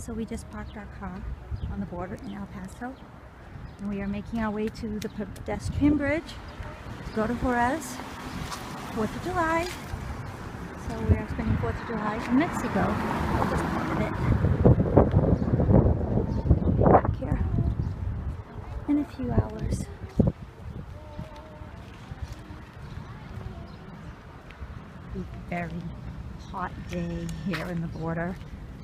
So we just parked our car on the border in El Paso, and we are making our way to the pedestrian bridge to go to Juarez, 4th of July. So we are spending 4th of July in Mexico. I just wanted it. Back here in a few hours. A very hot day here in the border.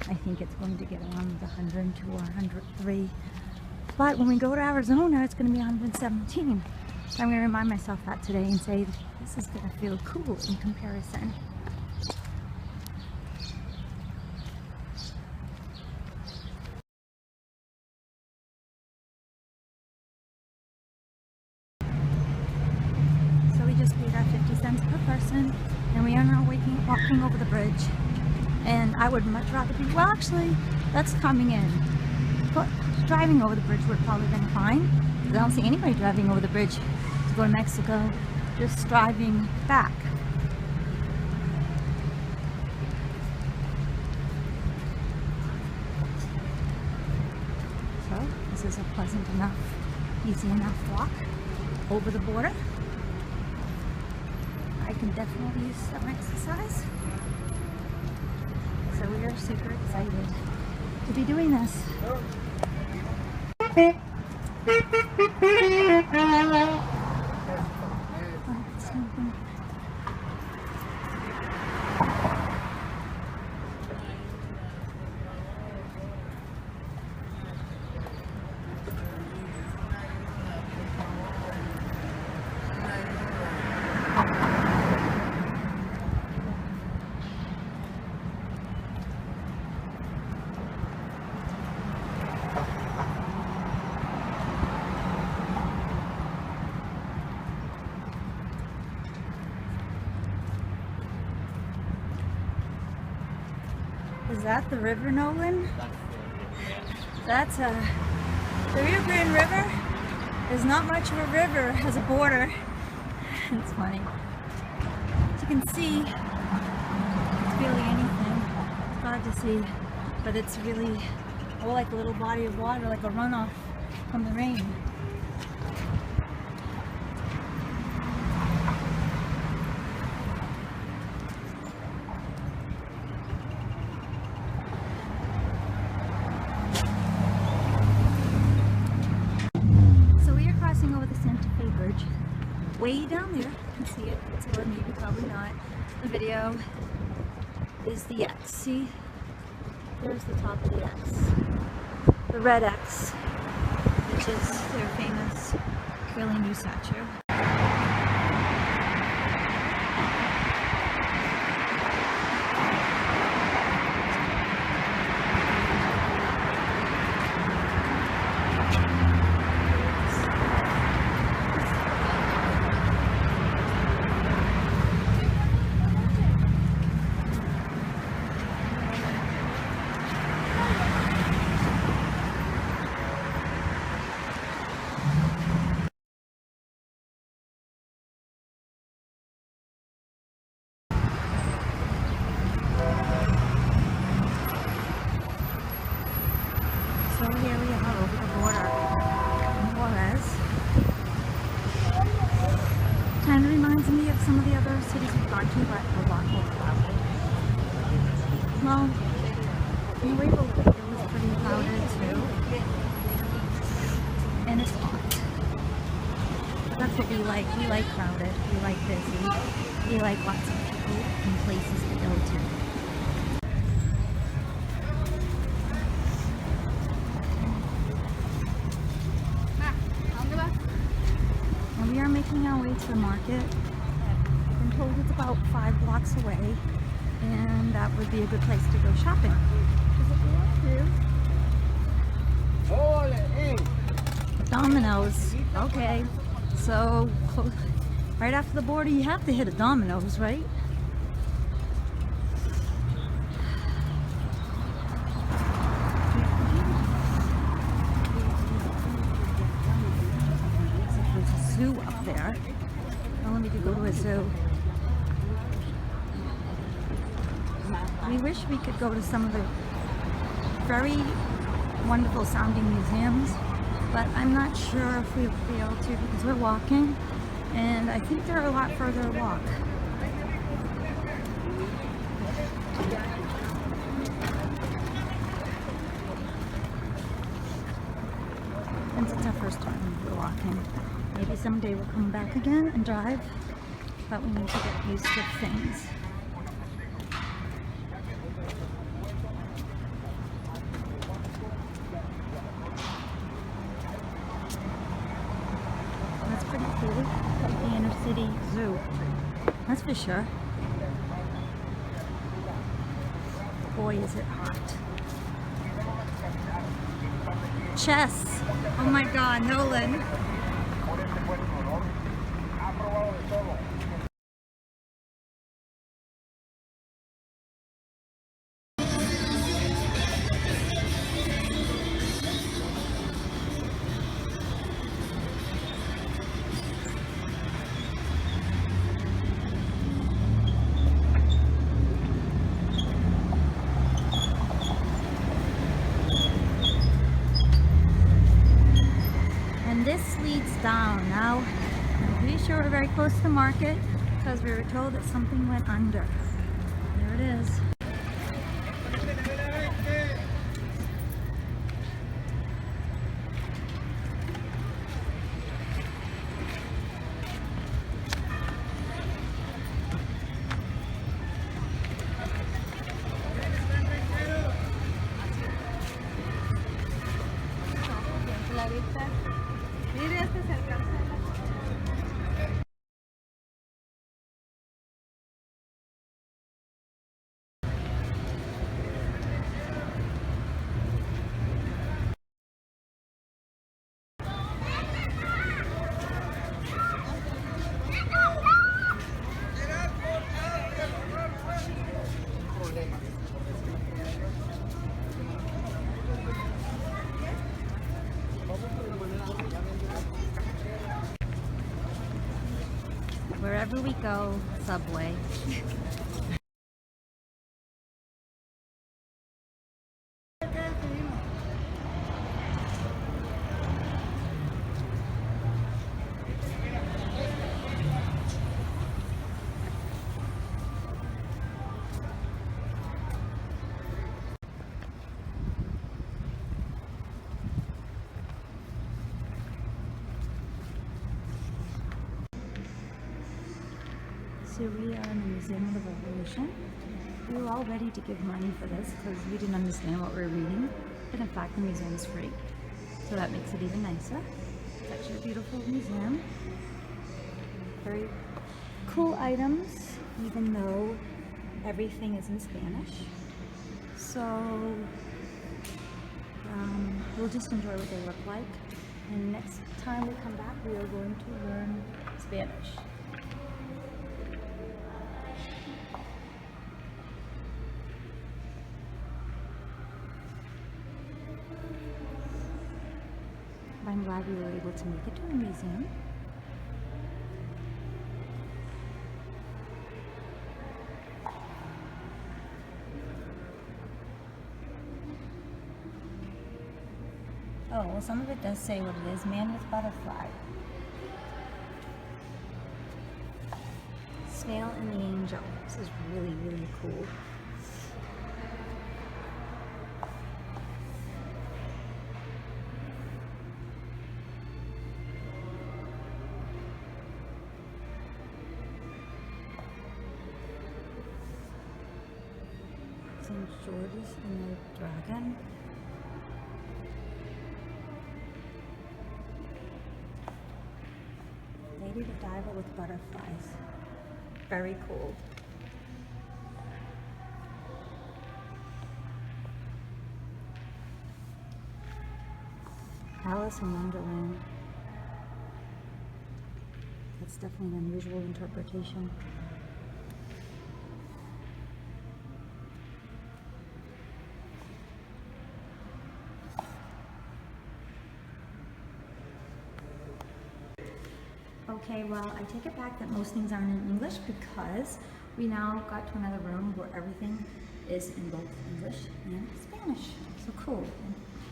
I think it's going to get around 102 or 103. But when we go to Arizona, it's going to be 117. So I'm going to remind myself that today and say this is going to feel cool in comparison. So we just paid our 50 cents per person, and we are now walking over the bridge. And I would much rather be, well actually, that's coming in. But driving over the bridge would have probably been fine, because I don't see anybody driving over the bridge to go to Mexico, just driving back. So this is a pleasant enough, easy enough walk over the border. I can definitely use some exercise. So we are super excited to be doing this. Is that the river, Nolan? That's the Rio Grande River is not much of a river, has a border. It's funny. As you can see, it's barely anything. It's hard to see, but it's really more like a little body of water, like a runoff from the rain. Way down there, you can see it, or maybe probably not. The video is the X. See? There's the top of the X. The red X, which is their famous fairly new statue. So here we are over the border in Juarez. Kind of reminds me of some of the other cities we've gone to, but a lot more crowded. Well, in a way, it was pretty crowded too. And it's hot. But that's what we like. We like crowded. We like busy. We like lots of people and places to go to. We are making our way to the market. I've been told it's about 5 blocks away, and that would be a good place to go shopping. Domino's. Okay, so right after the border, you have to hit a Domino's, right? Zoo up there. I wanted to go to a zoo. We wish we could go to some of the very wonderful sounding museums, but I'm not sure if we'll be able to because we're walking, and I think they're a lot further to walk. Since it's our first time we're walking, maybe someday we'll come back again and drive, but we need to get used to things. That's pretty cool, like the inner city zoo, that's for sure. Boy, is it hot. Chess! Oh my god, Nolan! This leads down. Now, I'm pretty sure we're very close to the market because we were told that something went under. There it is. Wherever we go, Subway. So we are in the Museum of the Revolution. We were all ready to give money for this because we didn't understand what we were reading. But in fact, the museum is free. So that makes it even nicer. It's actually a beautiful museum. Very cool items, even though everything is in Spanish. So we'll just enjoy what they look like. And next time we come back, we are going to learn Spanish. I'm glad we were able to make it to the museum. Oh, well, some of it does say what it is. Man with butterfly. Snail and the angel. This is really, really cool. St. George's and the dragon. Lady the Diver with butterflies. Very cool. Alice in Wonderland. That's definitely an unusual interpretation. Okay, well, I take it back that most things aren't in English because we now got to another room where everything is in both English and Spanish. So cool.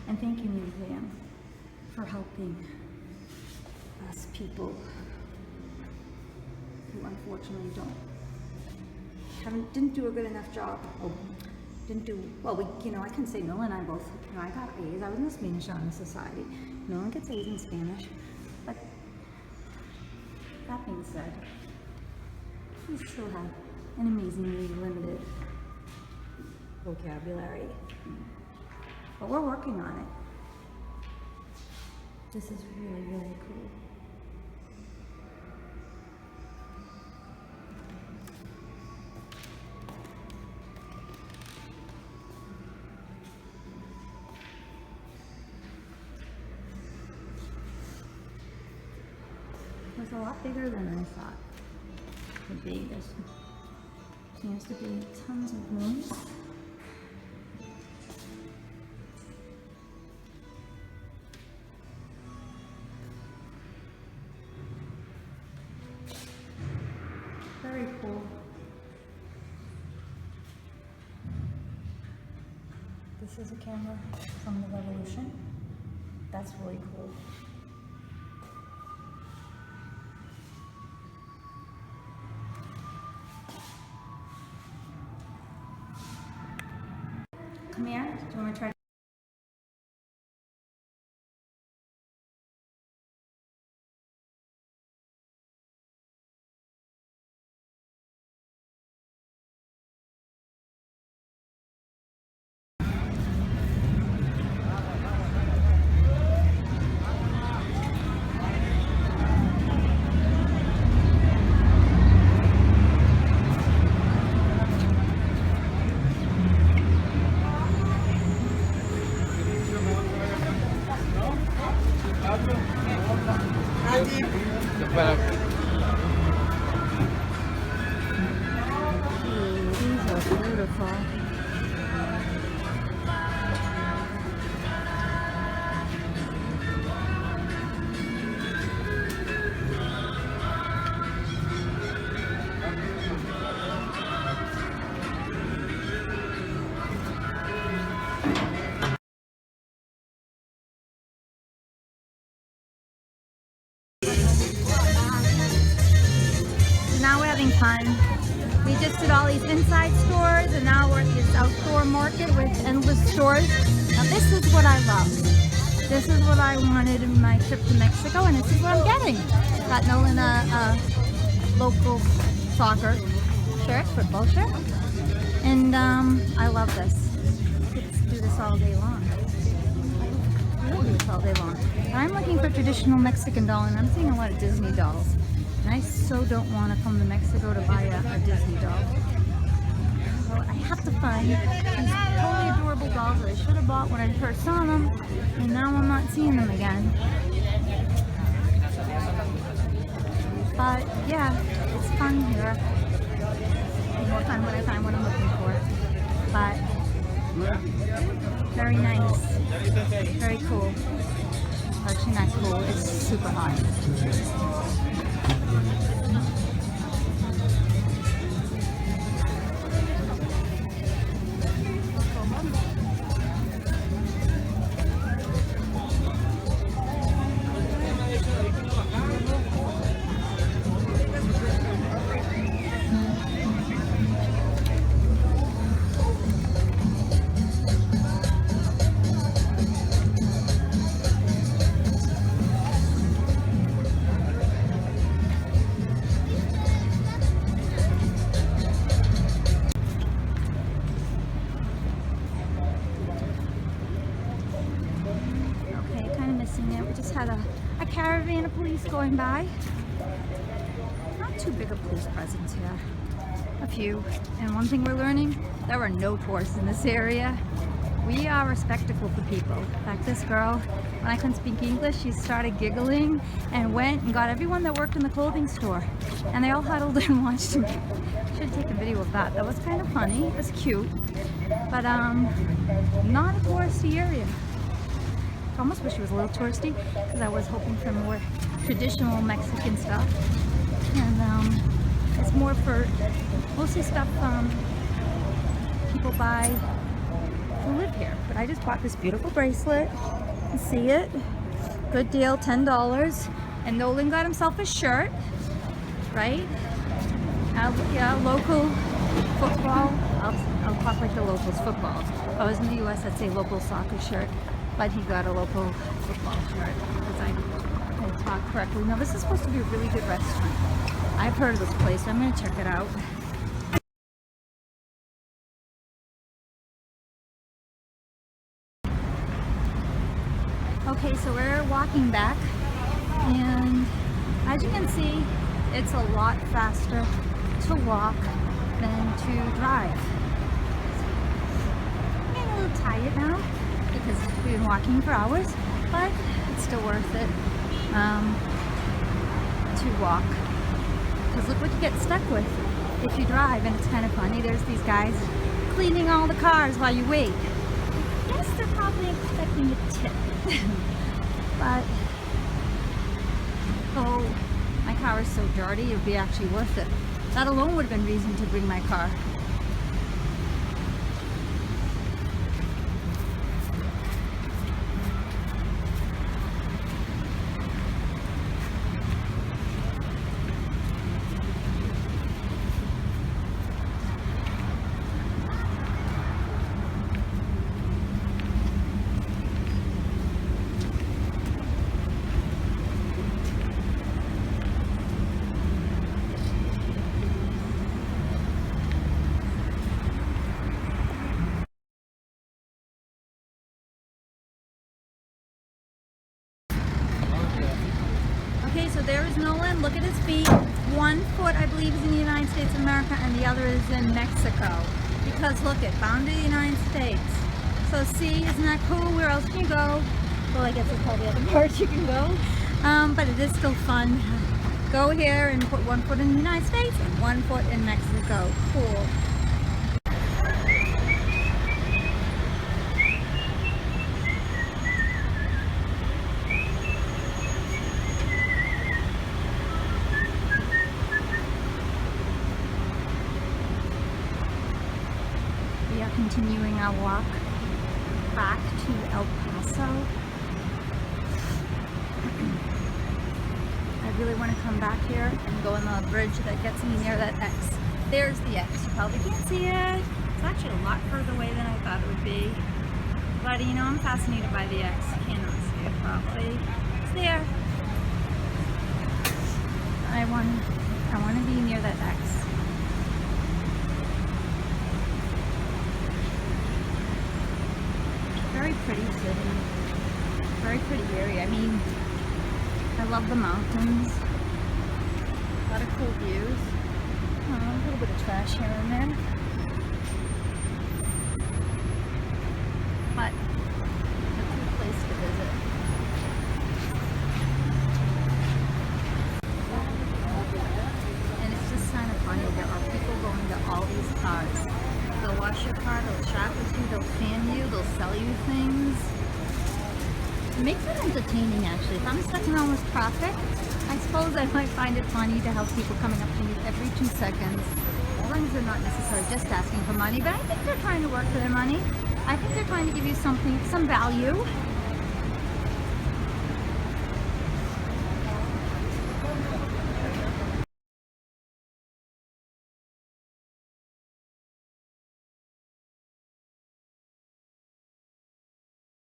And thank you, museum, for helping us people who unfortunately didn't do a good enough job. I can say Noah and I both, I got A's. I was in the Spanish Honor Society. No one gets A's in Spanish. But that being said, we still have an amazingly limited vocabulary. But we're working on it. This is really, really cool. It was a lot bigger than I thought it would be. There seems to be tons of rooms. Very cool. This is a camera from the Revolution. That's really cool. Come here. Do you want to try? These are beautiful. Now we're having fun. We just did all these inside stores and now we're at this outdoor market with endless stores. Now this is what I love. This is what I wanted in my trip to Mexico and this is what I'm getting. Got Nolan a local soccer shirt, football shirt. And I love this. I could do this all day long. I will do this all day long. I'm looking for traditional Mexican doll and I'm seeing a lot of Disney dolls. And I so don't want to come to Mexico to buy a Disney doll. So I have to find these totally adorable dolls that I should have bought when I first saw them, and now I'm not seeing them again. But yeah, it's fun here. It's more fun when I find what I'm looking for. But very nice. Very cool. Actually not cool, it's super hot. We just had a caravan of police going by. Not too big a police presence here. A few. And one thing we're learning, there are no tourists in this area. We are a spectacle for people. In fact, this girl, when I couldn't speak English, she started giggling and went and got everyone that worked in the clothing store. And they all huddled and watched me. Should take a video of that. That was kind of funny. It was cute. But not a touristy area. I almost wish it was a little touristy because I was hoping for more traditional Mexican stuff. And it's more for mostly stuff people buy to live here. But I just bought this beautiful bracelet. You see it? Good deal, $10. And Nolan got himself a shirt, right? Yeah, local football. I'll talk like the locals, football. If I was in the US, I'd say local soccer shirt, but he got a local football shirt because I talk correctly. Now this is supposed to be a really good restaurant. I've heard of this place, so I'm gonna check it out. Okay, so we're walking back, and as you can see, it's a lot faster to walk than to drive. I'm getting a little tired now because we've been walking for hours, but it's still worth it to walk. Because look what you get stuck with if you drive, and it's kind of funny. There's these guys cleaning all the cars while you wait. Yes, they're probably expecting a tip. But oh, my car is so dirty, it would be actually worth it. That alone would have been reason to bring my car. Okay, so there is Nolan. Look at his feet. One foot, I believe, is in the United States of America, and the other is in Mexico. Because look, it bound to the United States. So see, isn't that cool? Where else can you go? Well, I guess it's all the other parts you can go. But it is still fun. Go here and put one foot in the United States and one foot in Mexico. Cool. We are continuing our walk back to El Paso. I really want to come back here and go on the bridge that gets me near that X. There's the X. You probably can't see it. It's actually a lot further away than I thought it would be. But you know, I'm fascinated by the X. You cannot see it probably. It's there. I want to be near that X. Very pretty city, very pretty area. I mean, I love the mountains, a lot of cool views, a little bit of trash here and there, but it's a good place to visit. And it's just kind of funny, there are people going to all these cars. They'll wash your car, they'll chat with you, they'll fan you, they'll sell you things. It makes it entertaining actually. If I'm stuck in home with traffic, I suppose I might find it funny to have people coming up to me every 2 seconds. As long as they're not necessarily just asking for money, but I think they're trying to work for their money. I think they're trying to give you something, some value.